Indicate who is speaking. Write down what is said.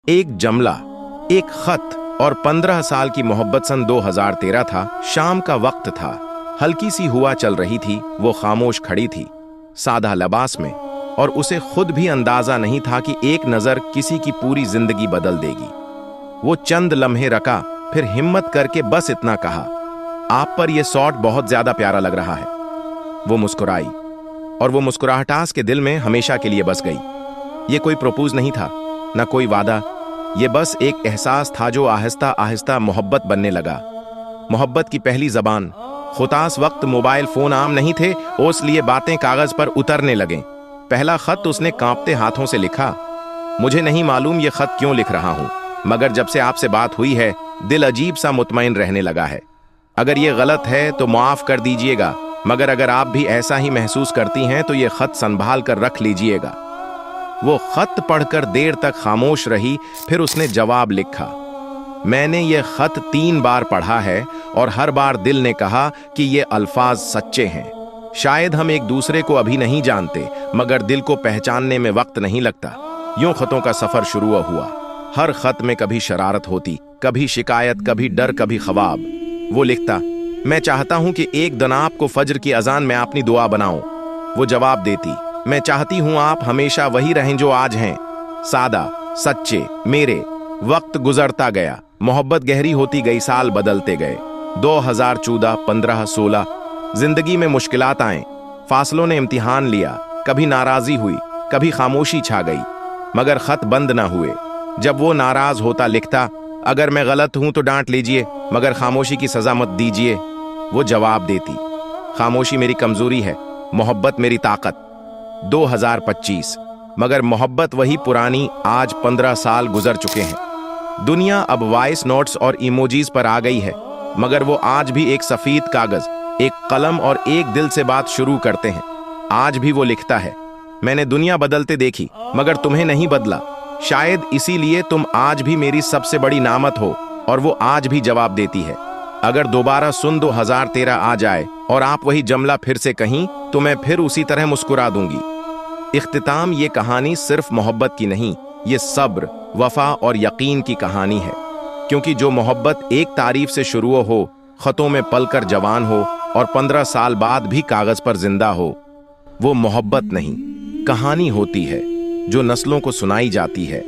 Speaker 1: एक जमला, एक खत और 15 साल की मोहब्बत। सन 2013 था, शाम का वक्त था, हल्की सी हुआ चल रही थी। वो खामोश खड़ी थी, सादा लिबास में, और उसे खुद भी अंदाजा नहीं था कि एक नजर किसी की पूरी जिंदगी बदल देगी। वो चंद लम्हे रका, फिर हिम्मत करके बस इतना कहा, आप पर यह शॉट बहुत ज्यादा प्यारा लग रहा है। वो मुस्कुराई, और वो मुस्कुराहटास के दिल में हमेशा के लिए बस गई। ये कोई प्रपोज नहीं था, न कोई वादा, ये बस एक एहसास था जो आहिस्ता आहिस्ता मोहब्बत बनने लगा। मोहब्बत की पहली जबान। खुतास वक्त मोबाइल फोन आम नहीं थे, इसलिए बातें कागज पर उतरने लगे। पहला खत उसने कांपते हाथों से लिखा, मुझे नहीं मालूम ये खत क्यों लिख रहा हूं, मगर जब से आपसे बात हुई है दिल अजीब सा मुतमईन रहने लगा है। अगर ये गलत है तो माफ कर दीजिएगा, मगर अगर आप भी ऐसा ही महसूस करती हैं तो ये खत संभाल कर रख लीजिएगा। वो खत पढ़कर देर तक खामोश रही, फिर उसने जवाब लिखा, मैंने ये खत 3 बार पढ़ा है और हर बार दिल ने कहा कि ये अल्फाज सच्चे हैं। शायद हम एक दूसरे को अभी नहीं जानते, मगर दिल को पहचानने में वक्त नहीं लगता। यूं खतों का सफर शुरू हुआ। हर खत में कभी शरारत होती, कभी शिकायत, कभी डर, कभी ख्वाब। वो लिखता, मैं चाहता हूं कि एक दिन आपको फज्र की अजान में अपनी दुआ बनाऊं। वो जवाब देती, मैं चाहती हूं आप हमेशा वही रहें जो आज हैं, सादा, सच्चे, मेरे। वक्त गुजरता गया, मोहब्बत गहरी होती गई, साल बदलते गए। 2014, 15, 16। जिंदगी में मुश्किलात आए, फासलों ने इम्तिहान लिया। कभी नाराजी हुई, कभी खामोशी छा गई, मगर खत बंद ना हुए। जब वो नाराज होता लिखता, अगर मैं गलत हूं तो डांट लीजिए, मगर खामोशी की सजा मत दीजिए। वो जवाब देती, खामोशी मेरी कमजोरी है, मोहब्बत मेरी ताकत। 2025, मगर मोहब्बत वही पुरानी। आज 15 साल गुजर चुके हैं। दुनिया अब वॉइस नोट्स और इमोजीज पर आ गई है, मगर वो आज भी एक सफेद कागज, एक कलम और एक दिल से बात शुरू करते हैं। आज भी वो लिखता है, मैंने दुनिया बदलते देखी, मगर तुम्हें नहीं बदला। शायद इसीलिए तुम आज भी मेरी सबसे बड़ी नामत हो। और वो आज भी जवाब देती है, अगर दोबारा सुन 2013 आ जाए और आप वही जमला फिर से कहीं, तो मैं फिर उसी तरह मुस्कुरा दूंगी। इख्तिताम, ये कहानी सिर्फ मोहब्बत की नहीं, ये सब्र, वफा और यकीन की कहानी है। क्योंकि जो मोहब्बत एक तारीफ से शुरू हो, खतों में पलकर जवान हो और 15 साल बाद भी कागज पर जिंदा हो, वो मोहब्बत नहीं, कहानी होती है जो नस्लों को सुनाई जाती है।